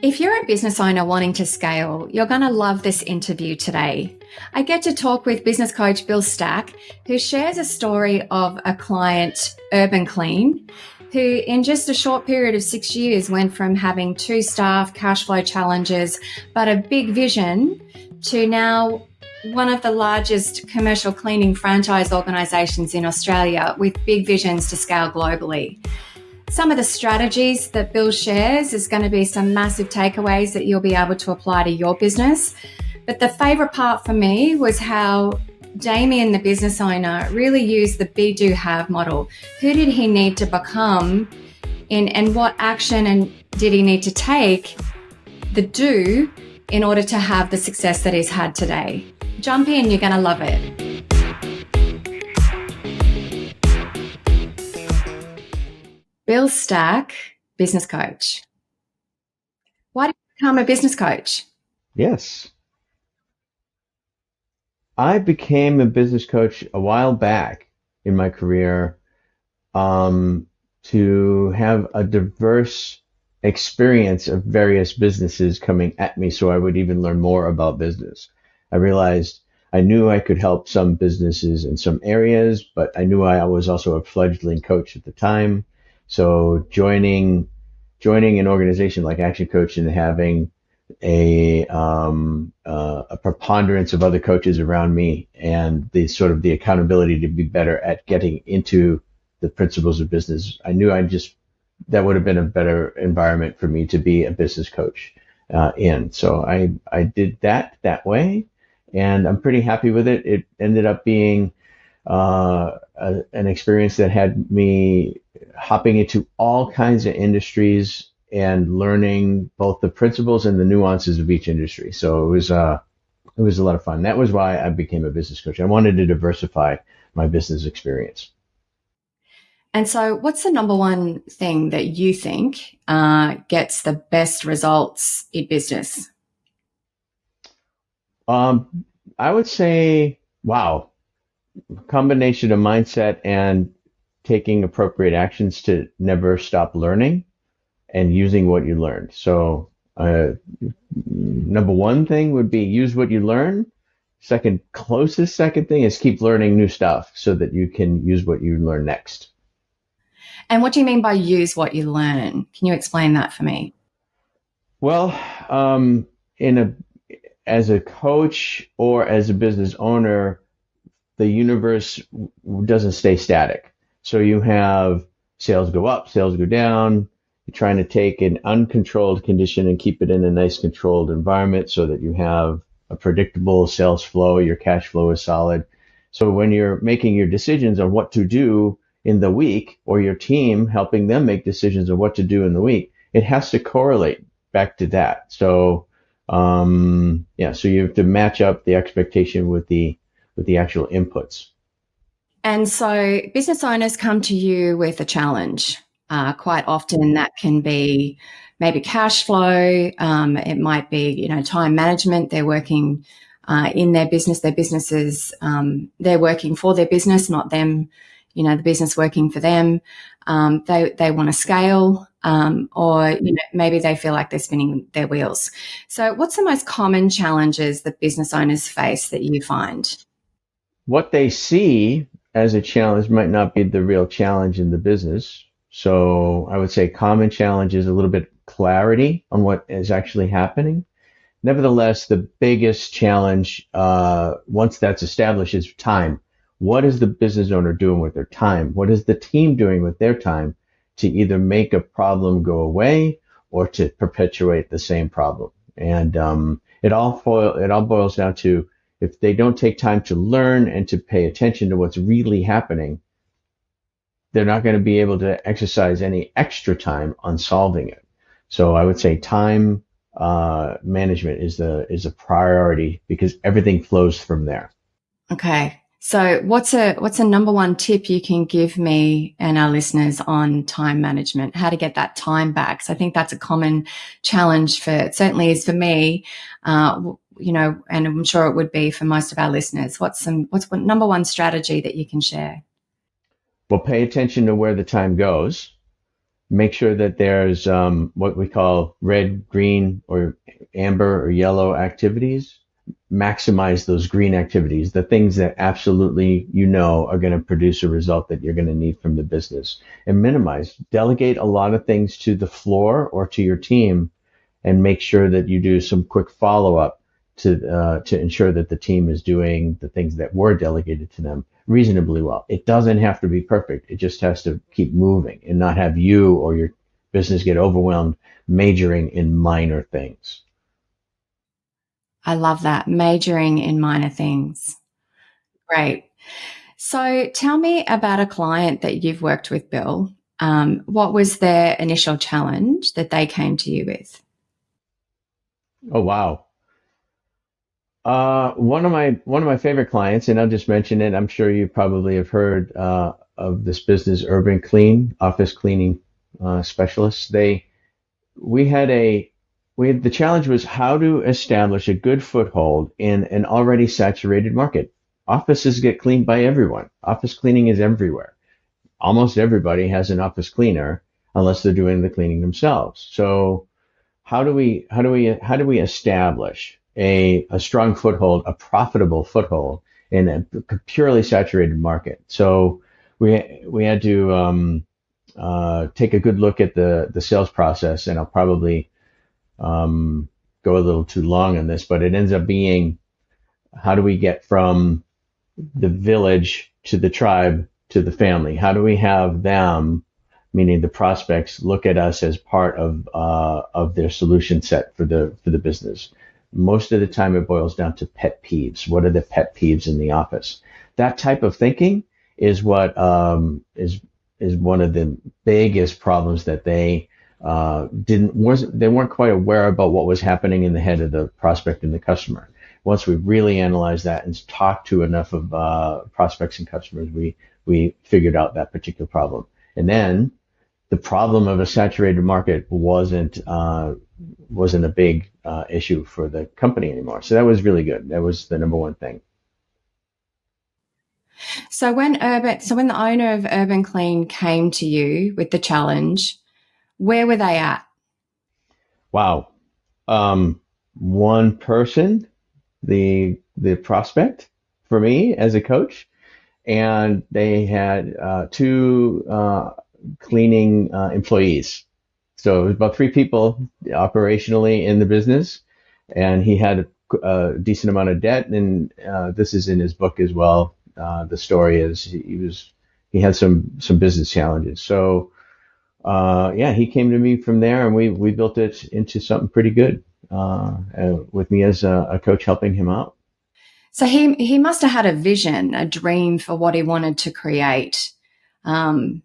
If you're a business owner wanting to scale, you're going to love this interview today. I get to talk with business coach Bill Stack, who shares a story of a client, Urban Clean, who in just a short period of 6 years went from having 2 staff, cash flow challenges, but a big vision to now one of the largest commercial cleaning franchise organisations in Australia with big visions to scale globally. Some of the strategies that Bill shares is going to be some massive takeaways that you'll be able to apply to your business. But the favourite part for me was how Damien, the business owner, really used the be, do, have model. Who did he need to become and what action and did he need to take, the do, in order to have the success that he's had today? Jump in, you're going to love it. Bill Stack, business coach. Why did you become a business coach? Yes. I became a business coach a while back in my career to have a diverse experience of various businesses coming at me so I would even learn more about business. I realized I knew I could help some businesses in some areas, but I knew I was also a fledgling coach at the time. So joining an organization like Action Coach and having a preponderance of other coaches around me and the sort of the accountability to be better at getting into the principles of business, I knew that would have been a better environment for me to be a business coach in. So I did that way, and I'm pretty happy with it. It ended up being an experience that had me hopping into all kinds of industries and learning both the principles and the nuances of each industry. So it was a lot of fun. That was why I became a business coach. I wanted to diversify my business experience. And so what's the number one thing that you think gets the best results in business? I would say, wow, combination of mindset and taking appropriate actions to never stop learning and using what you learned. So number one thing would be use what you learn. Closest second thing is keep learning new stuff so that you can use what you learn next. And what do you mean by use what you learn? Can you explain that for me? Well, as a coach or as a business owner, the universe doesn't stay static. So you have sales go up, sales go down. You're trying to take an uncontrolled condition and keep it in a nice controlled environment so that you have a predictable sales flow, your cash flow is solid. So when you're making your decisions on what to do in the week, or your team helping them make decisions on what to do in the week, it has to correlate back to that. So so you have to match up the expectation with the actual inputs. And so business owners come to you with a challenge. Quite often that can be maybe cash flow. It might be, time management. They're working in their business. Their businesses, they're working for their business, not them, the business working for them. They want to scale, or maybe they feel like they're spinning their wheels. So what's the most common challenges that business owners face that you find? What they see as a challenge might not be the real challenge in the business. So I would say common challenge is a little bit clarity on what is actually happening. Nevertheless, the biggest challenge, once that's established, is time. What is the business owner doing with their time? What is the team doing with their time to either make a problem go away or to perpetuate the same problem? And it all boils down to, if they don't take time to learn and to pay attention to what's really happening, they're not going to be able to exercise any extra time on solving it. So I would say time management is a priority because everything flows from there. Okay. So what's a number one tip you can give me and our listeners on time management, how to get that time back? So I think that's a common challenge it certainly is for me, and I'm sure it would be for most of our listeners. What's number one strategy that you can share? Well, pay attention to where the time goes. Make sure that there's what we call red, green, or amber or yellow activities. Maximize those green activities, the things that absolutely are going to produce a result that you're going to need from the business, and delegate a lot of things to the floor or to your team, and make sure that you do some quick follow up to ensure that the team is doing the things that were delegated to them reasonably well. It doesn't have to be perfect. It just has to keep moving and not have you or your business get overwhelmed majoring in minor things. I love that. Majoring in minor things. Great. So tell me about a client that you've worked with, Bill. What was their initial challenge that they came to you with? Oh wow. One of my favorite clients, and I'll just mention it. I'm sure you probably have heard of this business, Urban Clean, office cleaning specialists. We had a we had the challenge was how to establish a good foothold in an already saturated market. Offices get cleaned by everyone. Office cleaning is everywhere. Almost everybody has an office cleaner unless they're doing the cleaning themselves. So how do we establish a strong foothold, a profitable foothold in a purely saturated market? So we had to take a good look at the sales process, and I'll probably go a little too long on this, but it ends up being how do we get from the village to the tribe to the family? How do we have them, meaning the prospects, look at us as part of their solution set for the business? Most of the time, it boils down to pet peeves. What are the pet peeves in the office? That type of thinking is what is one of the biggest problems that they weren't quite aware about what was happening in the head of the prospect and the customer. Once we really analyzed that and talked to enough of prospects and customers, we figured out that particular problem. And then the problem of a saturated market wasn't a big issue for the company anymore. So that was really good. That was the number one thing. So when the owner of Urban Clean came to you with the challenge, where were they at? Wow. One person, the prospect for me as a coach, and they had two cleaning employees. So it was about three people operationally in the business, and he had a decent amount of debt. And this is in his book as well. The story is he had some business challenges. So yeah, he came to me from there, and we built it into something pretty good with me as a coach helping him out. So he must have had a vision, a dream for what he wanted to create. Um,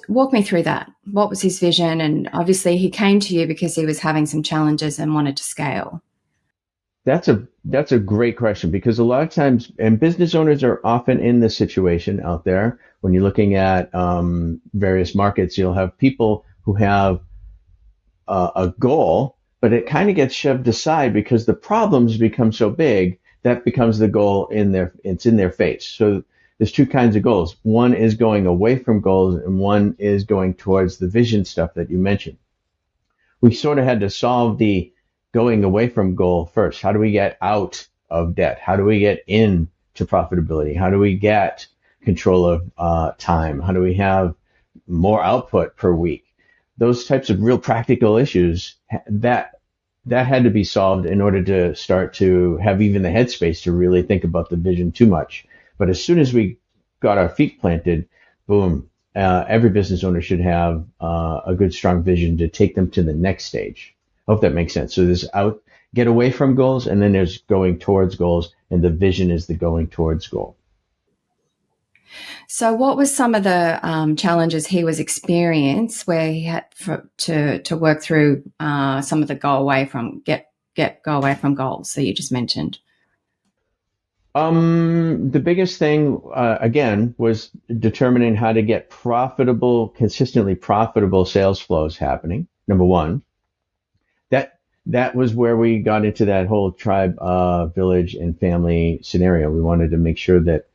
Walk me through that. What was his vision? And obviously, he came to you because he was having some challenges and wanted to scale. That's a great question, because a lot of times, and business owners are often in this situation out there. When you're looking at various markets, you'll have people who have a goal, but it kind of gets shoved aside because the problems become so big that becomes the goal it's in their face. So there's two kinds of goals. One is going away from goals, and one is going towards the vision stuff that you mentioned. We sort of had to solve the going away from goal first. How do we get out of debt? How do we get into profitability? How do we get control of time? How do we have more output per week? Those types of real practical issues that had to be solved in order to start to have even the headspace to really think about the vision too much. But as soon as we got our feet planted, boom, every business owner should have a good, strong vision to take them to the next stage. I hope that makes sense. So there's get away from goals, and then there's going towards goals, and the vision is the going towards goal. So, what was some of the challenges he was experiencing where he had to work through some of the go away from goals that you just mentioned? The biggest thing, again, was determining how to get consistently profitable sales flows happening. Number one, that was where we got into that whole tribe, village, and family scenario. We wanted to make sure that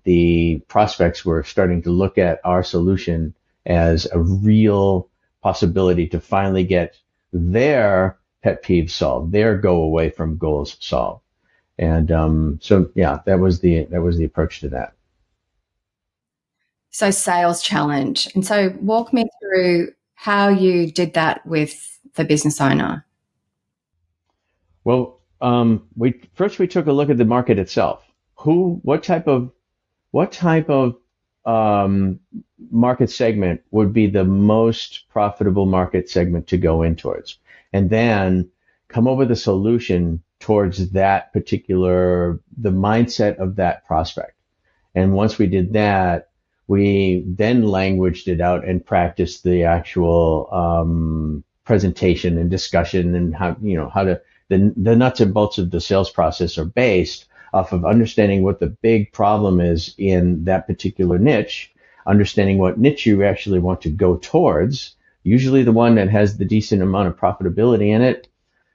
the prospects were starting to look at our solution as a real possibility to finally get their pet peeves solved, their go away from goals solved. And so yeah, that was the approach to that. So sales challenge. And so walk me through how you did that with the business owner. Well, we took a look at the market itself. Who, what type of um, market segment would be the most profitable market segment to go in towards, and then come up with a solution towards that particular the mindset of that prospect. And once we did that, we then languaged it out and practiced the actual presentation and discussion and how to the nuts and bolts of the sales process are based off of understanding what the big problem is in that particular niche, understanding what niche you actually want to go towards, usually the one that has the decent amount of profitability in it.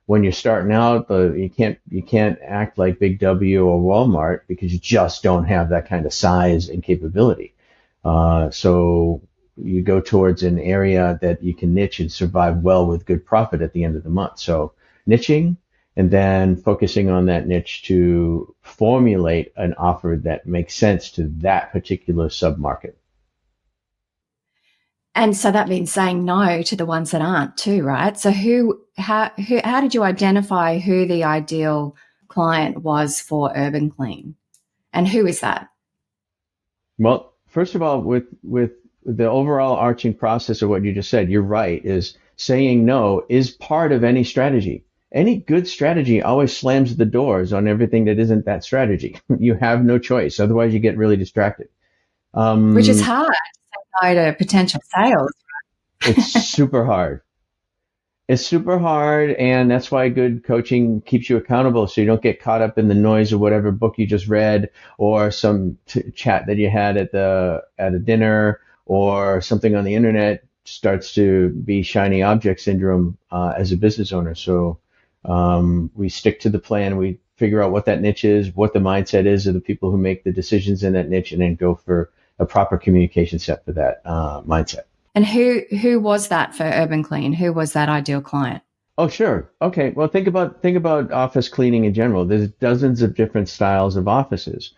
When you're starting out, you can't act like Big W or Walmart because you just don't have that kind of size and capability. So you go towards an area that you can niche and survive well with good profit at the end of the month. So niching and then focusing on that niche to formulate an offer that makes sense to that particular submarket. And so that means saying no to the ones that aren't too, right? So how did you identify who the ideal client was for Urban Clean? And who is that? Well, first of all, with the overall arching process of what you just said, you're right, is saying no is part of any strategy. Any good strategy always slams the doors on everything that isn't that strategy. You have no choice. Otherwise, you get really distracted. Which is Um, hard to say no to potential sales. it's super hard. It's super hard, and that's why good coaching keeps you accountable so you don't get caught up in the noise of whatever book you just read or some chat that you had at a dinner or something on the internet starts to be shiny object syndrome as a business owner. So we stick to the plan. We figure out what that niche is, what the mindset is of the people who make the decisions in that niche, and then go for a proper communication set for that mindset. And who was that for Urban Clean? Who was that ideal client? Oh, sure. Okay. Well, think about office cleaning in general. There's dozens of different styles of offices.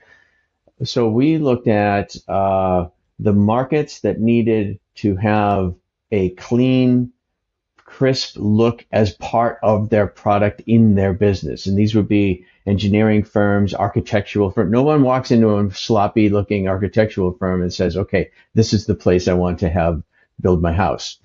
So we looked at the markets that needed to have a clean, crisp look as part of their product in their business. And these would be engineering firms, architectural firms. No one walks into a sloppy looking architectural firm and says, okay, this is the place I want to have build my house,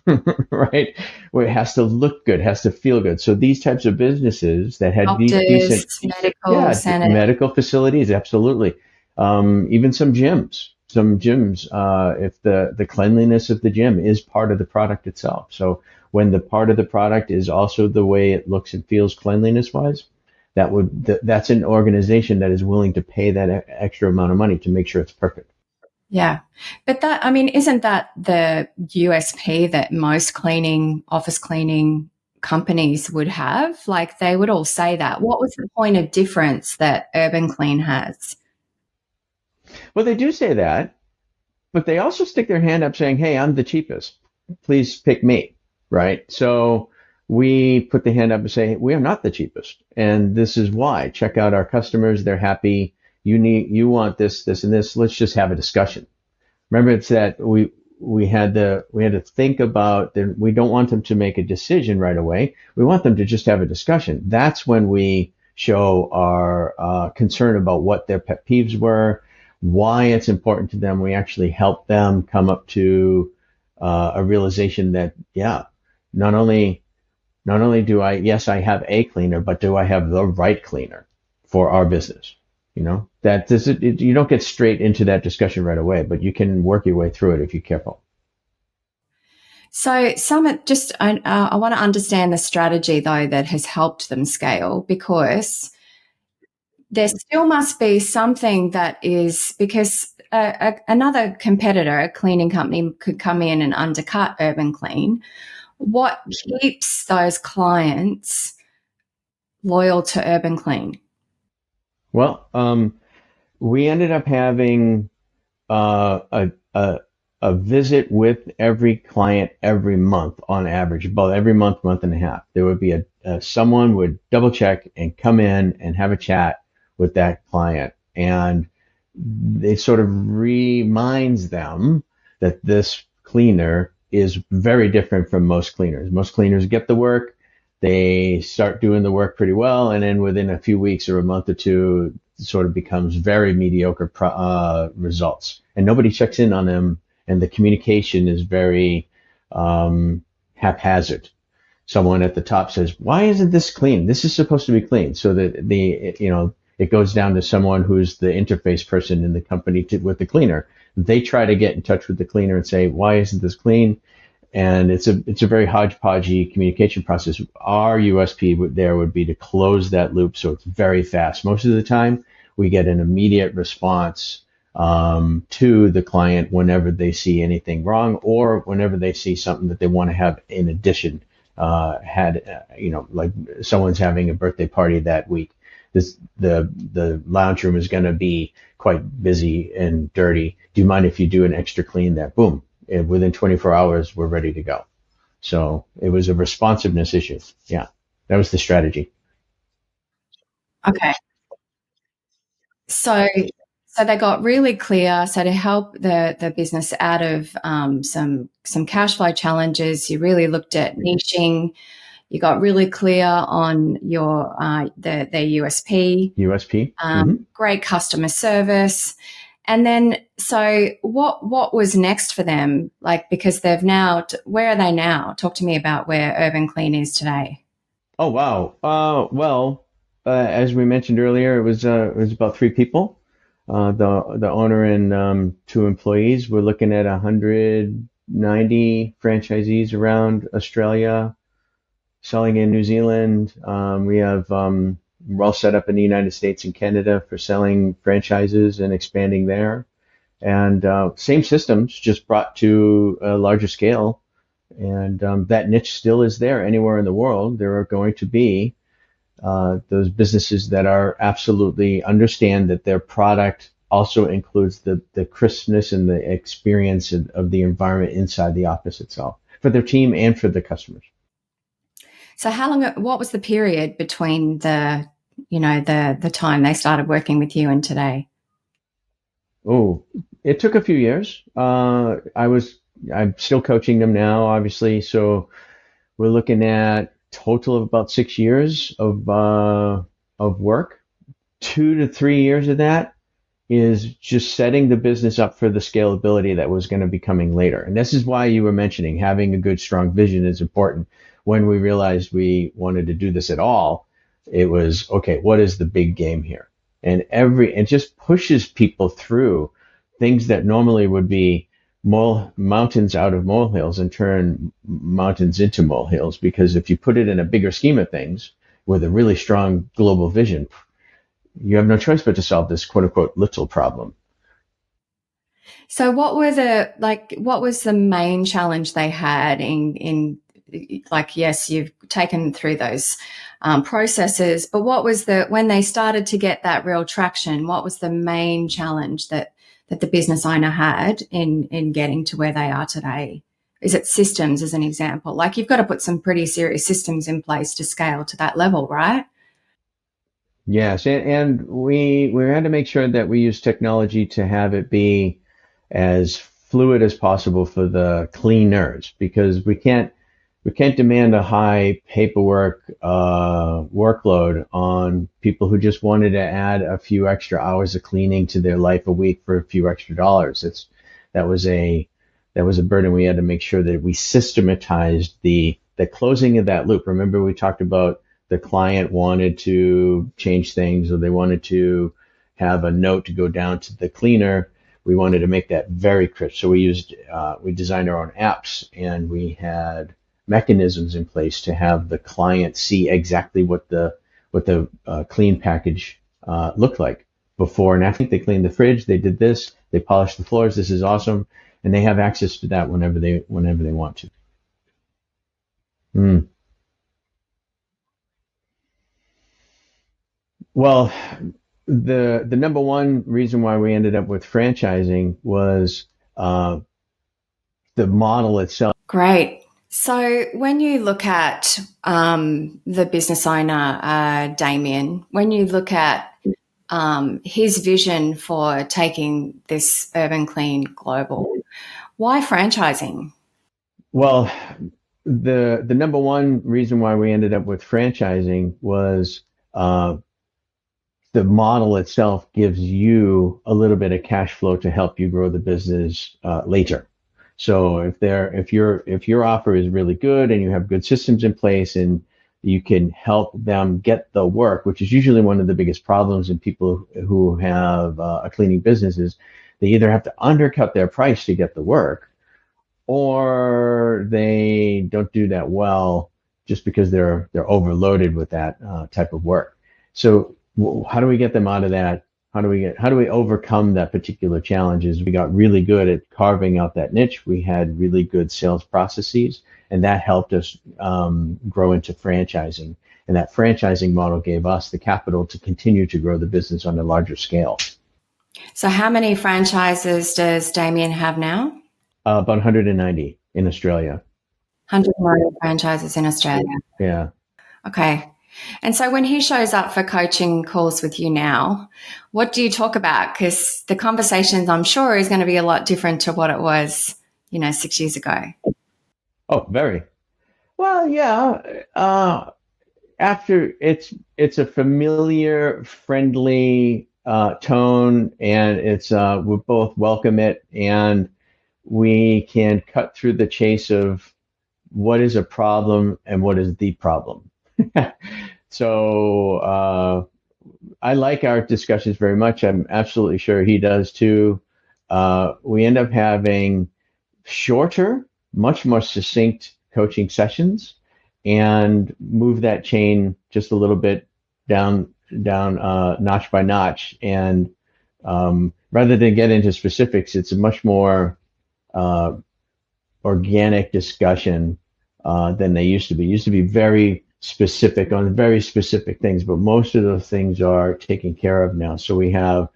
right? Where it has to look good, has to feel good. So these types of businesses that had Doctors, decent, medical yeah, centers. medical facilities, absolutely. Even some gyms, if the cleanliness of the gym is part of the product itself. So when the part of the product is also the way it looks and feels cleanliness wise, that's an organization that is willing to pay that extra amount of money to make sure it's perfect. Yeah. But that, I mean, isn't that the USP that most office cleaning companies would have? Like they would all say that. What was the point of difference that Urban Clean has? Well, they do say that, but they also stick their hand up saying, "Hey, I'm the cheapest. Please pick me." Right? So we put the hand up and say, "We are not the cheapest, and this is why. Check out our customers; they're happy. You want this, this, and this. Let's just have a discussion." Remember, it's that we had to think about that. We don't want them to make a decision right away. We want them to just have a discussion. That's when we show our concern about what their pet peeves were, why it's important to them. We actually help them come up to a realization that, yeah, not only do I have a cleaner, but do I have the right cleaner for our business? That does you don't get straight into that discussion right away, but you can work your way through it if you're careful. So I want to understand the strategy though that has helped them scale because there still must be something that is because another competitor, a cleaning company, could come in and undercut Urban Clean. What keeps those clients loyal to Urban Clean? Well, we ended up having a a visit with every client every month on average, about every month, month and a half. There would be someone would double check and come in and have a chat with that client. And it sort of reminds them that this cleaner is very different from most cleaners. Most cleaners get the work, they start doing the work pretty well, and then within a few weeks or a month or two, it sort of becomes very mediocre results. And nobody checks in on them, and the communication is very haphazard. Someone at the top says, "Why isn't this clean? This is supposed to be clean." So that it goes down to someone who's the interface person in the company with the cleaner. They try to get in touch with the cleaner and say, "Why isn't this clean?" And it's a very hodgepodgey communication process. Our USP there would be to close that loop so it's very fast. Most of the time, we get an immediate response to the client whenever they see anything wrong or whenever they see something that they want to have in addition. Like someone's having a birthday party that week. The lounge room is going to be quite busy and dirty. Do you mind if you do an extra clean there? Boom. And within 24 hours, we're ready to go. So it was a responsiveness issue. Yeah, that was the strategy. Okay. So so they got really clear. So to help the business out of some cash flow challenges, you really looked at niching. You got really clear on your their USP. USP. Mm-hmm. Great customer service. And then, so what was next for them? Like, because they've now, where are they now? Talk to me about where Urban Clean is today. Oh wow. As we mentioned earlier, it was about three people. The owner and two employees. We're looking at 190 franchisees around Australia, selling in New Zealand. We have we're all set up in the United States and Canada for selling franchises and expanding there. And same systems, just brought to a larger scale. And that niche still is there anywhere in the world. There are going to be those businesses that are absolutely understand that their product also includes the crispness and the experience of the environment inside the office itself for their team and for the customers. So how long, what was the period between the time they started working with you and today? Oh, it took a few years. I'm still coaching them now, obviously. So we're looking at total of about 6 years of work. 2 to 3 years of that is just setting the business up for the scalability that was going to be coming later. And this is why you were mentioning having a good, strong vision is important. When we realized we wanted to do this at all, it was, okay, what is the big game here? And it just pushes people through things that normally would be mountains out of molehills and turn mountains into molehills. Because if you put it in a bigger scheme of things with a really strong global vision, you have no choice but to solve this quote unquote little problem. So what was the main challenge they had in like, yes, you've taken through those processes, but what was when they started to get that real traction, what was the main challenge that the business owner had in getting to where they are today? Is it systems as an example? Like, you've got to put some pretty serious systems in place to scale to that level, right? Yes, and we had to make sure that we use technology to have it be as fluid as possible for the cleaners because we can't demand a high paperwork workload on people who just wanted to add a few extra hours of cleaning to their life a week for a few extra dollars. That was a that was a burden. We had to make sure that we systematized the closing of that loop. Remember, we talked about the client wanted to change things or they wanted to have a note to go down to the cleaner. We wanted to make that very crisp. So we designed our own apps and we had mechanisms in place to have the client see exactly what the clean package looked like before and after. They cleaned the fridge, they did this, they polished the floors. This is awesome, and they have access to that whenever they want to. Mm. Well, the number one reason why we ended up with franchising was the model itself. Great. So, when you look at the business owner, Damien, when you look at his vision for taking this Urban Clean global, why franchising? Well, the number one reason why we ended up with franchising was uh, the model itself gives you a little bit of cash flow to help you grow the business later. So if your offer is really good and you have good systems in place and you can help them get the work, which is usually one of the biggest problems in people who have a cleaning business, is they either have to undercut their price to get the work, or they don't do that well just because they're overloaded with that type of work. So how do we get them out of that? How do we overcome that particular challenges? We got really good at carving out that niche. We had really good sales processes, and that helped us grow into franchising. And that franchising model gave us the capital to continue to grow the business on a larger scale. So, how many franchises does Damien have now? About 190 in Australia. 100 franchises in Australia. Yeah. Okay. And so when he shows up for coaching calls with you now, what do you talk about? Because the conversations, I'm sure, is going to be a lot different to what it was, 6 years ago. Oh, very. Well, yeah. After it's a familiar, friendly tone, and it's we both welcome it, and we can cut through the chase of what is a problem and what is the problem. So I like our discussions very much. I'm absolutely sure he does too. We end up having shorter, much more succinct coaching sessions, and move that chain just a little bit down notch by notch. And rather than get into specifics, it's a much more uh, organic discussion than they used to be. It used to be very specific on very specific things, but most of those things are taken care of now. So we have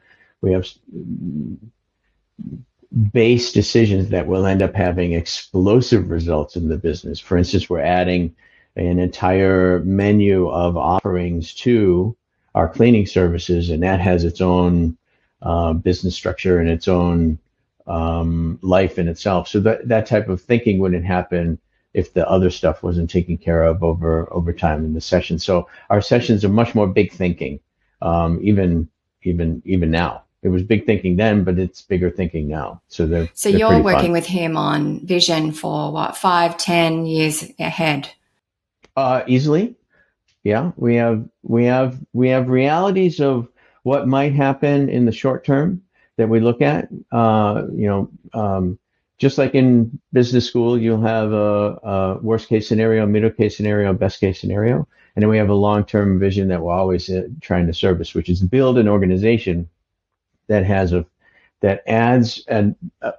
base decisions that will end up having explosive results in the business. For instance, we're adding an entire menu of offerings to our cleaning services, and that has its own business structure and its own life in itself. So that type of thinking wouldn't happen if the other stuff wasn't taken care of over time in the session. So our sessions are much more big thinking, even now. It was big thinking then, but it's bigger thinking now. So they're You're working fun. with him on vision for what, 5, 10 years ahead? Easily. Yeah, we have realities of what might happen in the short term that we look at. Just like in business school, you'll have a worst case scenario, middle case scenario, best case scenario, and then we have a long term vision that we're always trying to service, which is build an organization that has that adds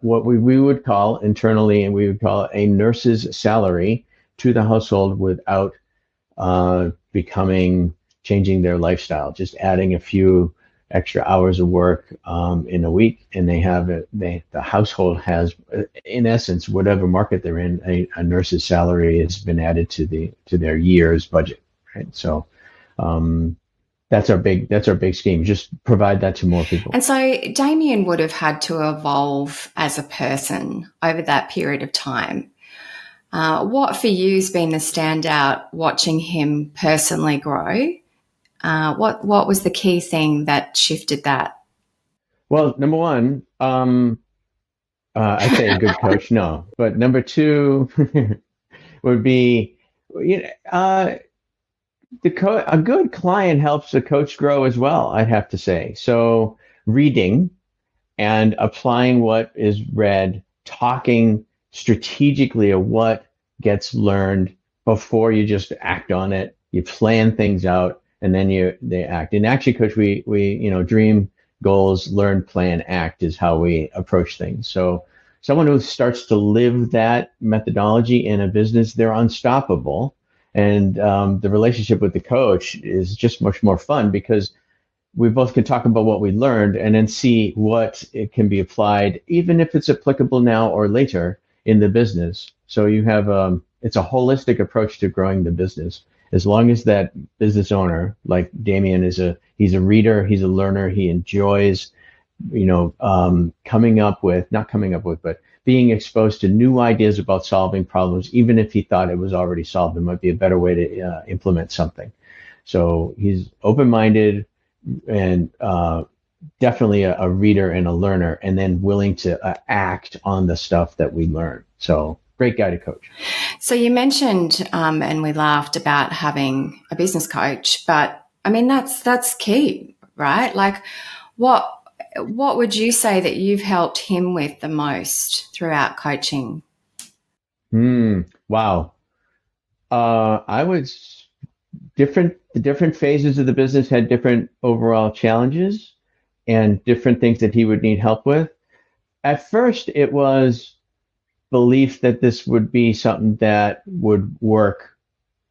what we would call internally, and we would call it a nurse's salary to the household without changing their lifestyle, just adding a few extra hours of work in a week, and the household has, in essence, whatever market they're in, a nurse's salary has been added to their year's budget, right? So that's our big scheme. Just provide that to more people. And so Damien would have had to evolve as a person over that period of time. What for you has been the standout watching him personally grow? What was the key thing that shifted that? Well, number one, I'd say a good coach, no. But number two would be, a good client helps the coach grow as well, I'd have to say. So reading and applying what is read, talking strategically of what gets learned before you just act on it. You plan things out, and then they act. In Action Coach, we dream, goals, learn, plan, act is how we approach things. So someone who starts to live that methodology in a business, they're unstoppable. And the relationship with the coach is just much more fun because we both can talk about what we learned and then see what it can be applied, even if it's applicable now or later, in the business. So you have it's a holistic approach to growing the business. As long as that business owner, like Damien, he's a reader, he's a learner, he enjoys, not coming up with, but being exposed to new ideas about solving problems, even if he thought it was already solved, there might be a better way to implement something. So he's open-minded and definitely a reader and a learner, and then willing to act on the stuff that we learn. So great guy to coach. So you mentioned, and we laughed about having a business coach, but I mean that's key, right? Like, what would you say that you've helped him with the most throughout coaching? Wow. I was the different phases of the business had different overall challenges and different things that he would need help with. At first, it was belief that this would be something that would work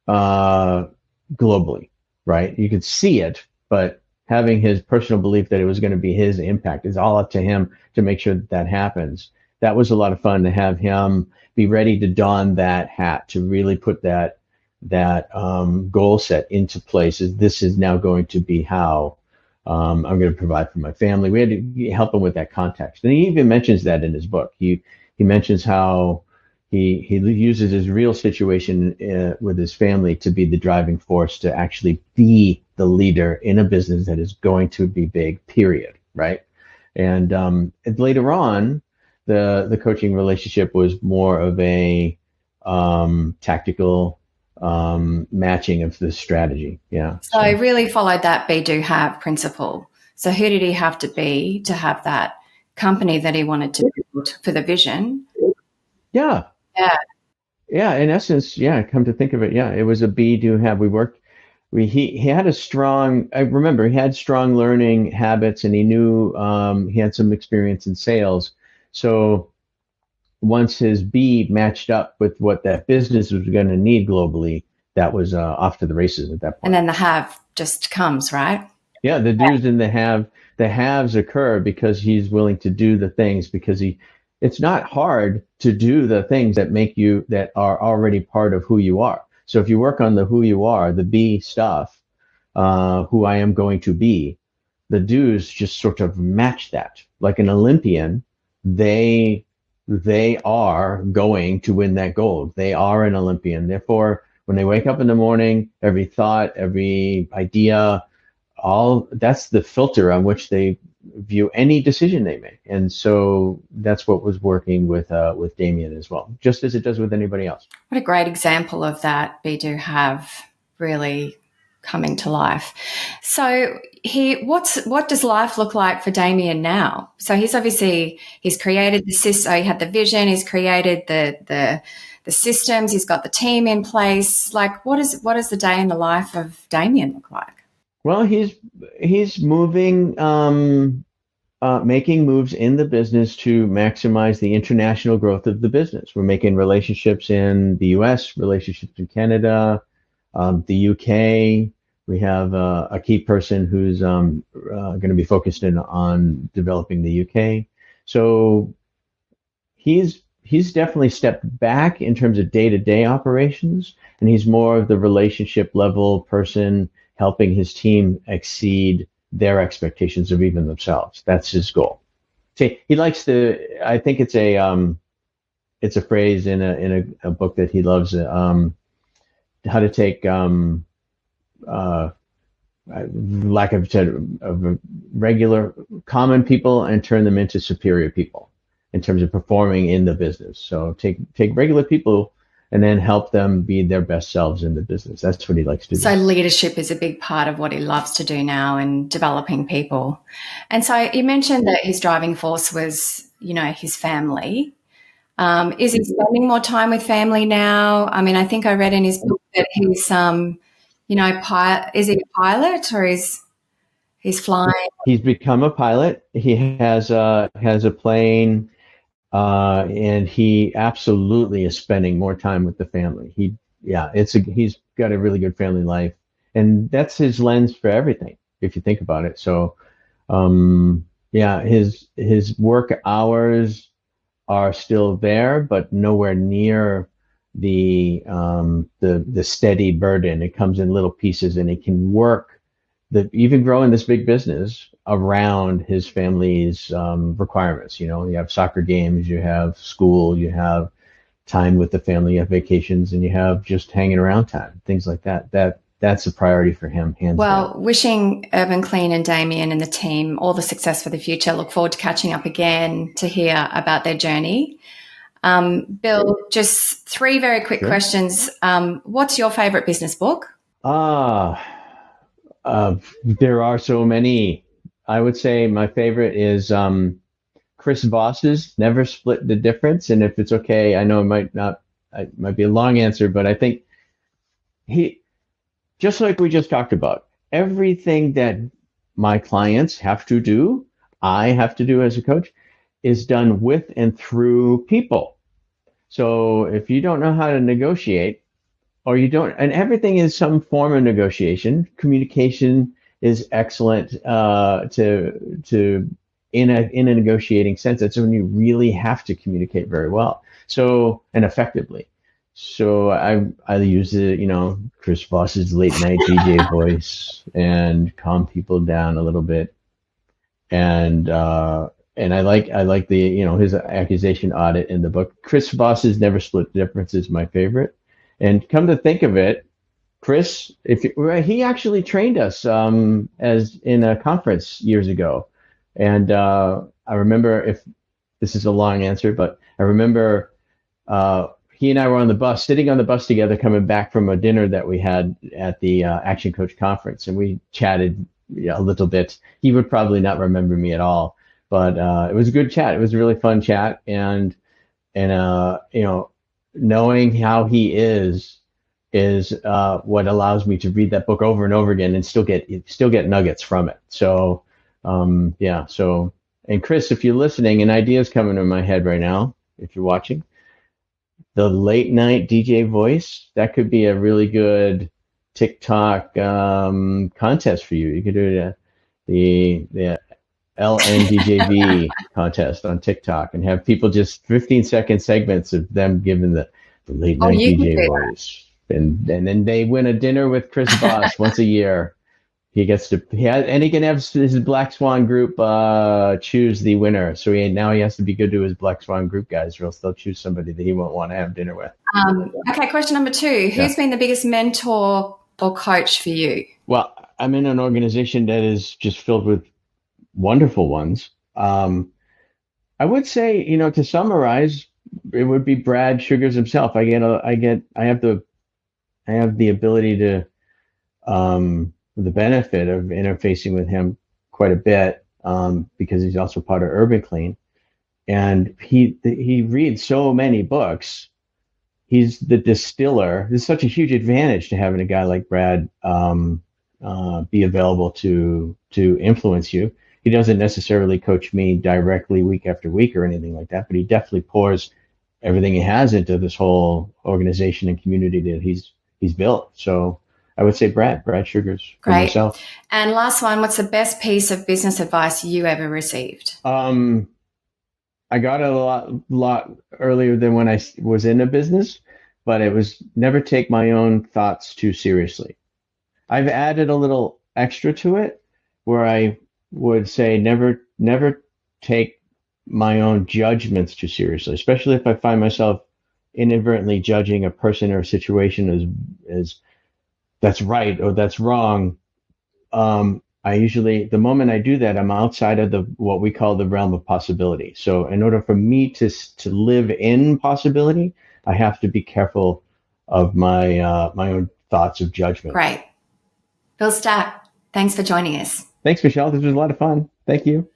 globally, right? You could see it, but having his personal belief that it was going to be his impact is all up to him to make sure that that happens. That was a lot of fun to have him be ready to don that hat, to really put that goal set into place. This is now going to be how I'm going to provide for my family. We had to help him with that context, and he even mentions that in his book. He mentions how he uses his real situation with his family to be the driving force to actually be the leader in a business that is going to be big. Period. Right. And later on, the coaching relationship was more of a tactical matching of the strategy. Yeah. So he really followed that be, do, have principle. So who did he have to be to have that company that he wanted to build for the vision? Yeah. Yeah. Yeah. In essence, yeah. Come to think of it, yeah, it was a be, do, have. We worked. He had a strong. I remember he had strong learning habits, and he knew he had some experience in sales. So once his B matched up with what that business was going to need globally, that was off to the races at that point. And then the have just comes, right? Yeah, the do's and the haves occur because he's willing to do the things, because it's not hard to do the things that are already part of who you are. So if you work on the who you are, the be stuff, who I am going to be, the do's just sort of match that. Like an Olympian, they are going to win that gold. They are an Olympian. Therefore, when they wake up in the morning, every thought, every idea, all that's the filter on which they view any decision they make. And so that's what was working with Damien as well, just as it does with anybody else. What a great example of that be, do, have really coming to life. So what does life look like for Damien now? So he's created the system. He had the vision. He's created the systems. He's got the team in place. Like, what does the day in the life of Damien look like? Well, he's moving, making moves in the business to maximize the international growth of the business. We're making relationships in the U.S., relationships in Canada, the UK. We have a key person who's going to be focused in on developing the UK. So he's definitely stepped back in terms of day-to-day operations, and he's more of the relationship level person, helping his team exceed their expectations of even themselves. That's his goal. See, he likes to. I think it's a phrase in a book that he loves. How to take lack of regular common people and turn them into superior people in terms of performing in the business. So take regular people and then help them be their best selves in the business. That's what he likes to do. So leadership is a big part of what he loves to do now, and developing people. And so you mentioned that his driving force was, his family. Is he spending more time with family now? I mean, I think I read in his book that he's, is he a pilot, or he's flying? He's become a pilot. He has a plane. And he absolutely is spending more time with the family. He's got a really good family life, and that's his lens for everything, if you think about it. So, his work hours are still there, but nowhere near the steady burden. It comes in little pieces, and it can work even growing this big business around his family's requirements. You have soccer games, you have school, you have time with the family, you have vacations, and you have just hanging around time, things like that. That's a priority for him, hands down. Well, wishing Urban Clean and Damien and the team all the success for the future. Look forward to catching up again to hear about their journey. Bill, just 3 very quick questions. What's your favorite business book? There are so many. I would say my favorite is Chris Voss's Never Split the Difference. And if it's okay, I know it might be a long answer, but I think just like we just talked about, everything that my clients have to do, I have to do as a coach, is done with and through people. So if you don't know how to negotiate, or you don't, and everything is some form of negotiation. Communication is excellent to in a negotiating sense. That's when you really have to communicate very well, and effectively. So I use Chris Voss's late night DJ voice and calm people down a little bit, and I like the his accusation audit in the book. Chris Voss's Never Split the Difference is my favorite. And come to think of it, Chris, he actually trained us as in a conference years ago, and I remember, if this is a long answer, but I remember he and I were sitting on the bus together, coming back from a dinner that we had at the Action Coach conference, and we chatted a little bit. He would probably not remember me at all, but it was a good chat. It was a really fun chat, and knowing how he is what allows me to read that book over and over again and still get nuggets from it. So and Chris, if you're listening, an idea is coming to my head right now, if you're watching, the late night DJ voice, that could be a really good TikTok contest for you. You could do the LNDJV contest on TikTok and have people just 15-second segments of them giving the late night DJ voice. And then they win a dinner with Chris Voss once a year. He can have his Black Swan group choose the winner. So he has to be good to his Black Swan group guys, or else they'll choose somebody that he won't want to have dinner with. Okay, question number 2. Who's been the biggest mentor or coach for you? Well, I'm in an organization that is just filled with wonderful ones. I would say, to summarize, it would be Brad Sugars himself. I have the ability to, the benefit of interfacing with him quite a bit, because he's also part of Urban Clean, and he reads so many books. He's the distiller. It's such a huge advantage to having a guy like Brad be available to influence you. He doesn't necessarily coach me directly week after week or anything like that, but he definitely pours everything he has into this whole organization and community that he's built. So I would say Brad Sugars for myself. And last one, what's the best piece of business advice you ever received? I got it a lot earlier than when I was in a business, but it was never take my own thoughts too seriously. I've added a little extra to it, where I would say never take my own judgments too seriously, especially if I find myself inadvertently judging a person or a situation as that's right or that's wrong. I usually, the moment I do that, I'm outside of what we call the realm of possibility. So in order for me to live in possibility, I have to be careful of my own thoughts of judgment. Great. Bill Stack, thanks for joining us. Thanks, Michelle. This was a lot of fun. Thank you.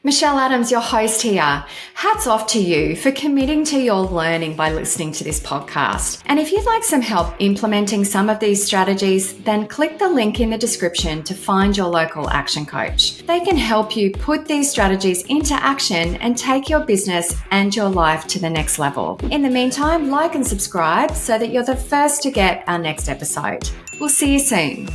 Michelle Adams, your host here. Hats off to you for committing to your learning by listening to this podcast. And if you'd like some help implementing some of these strategies, then click the link in the description to find your local action coach. They can help you put these strategies into action and take your business and your life to the next level. In the meantime, like and subscribe so that you're the first to get our next episode. We'll see you soon.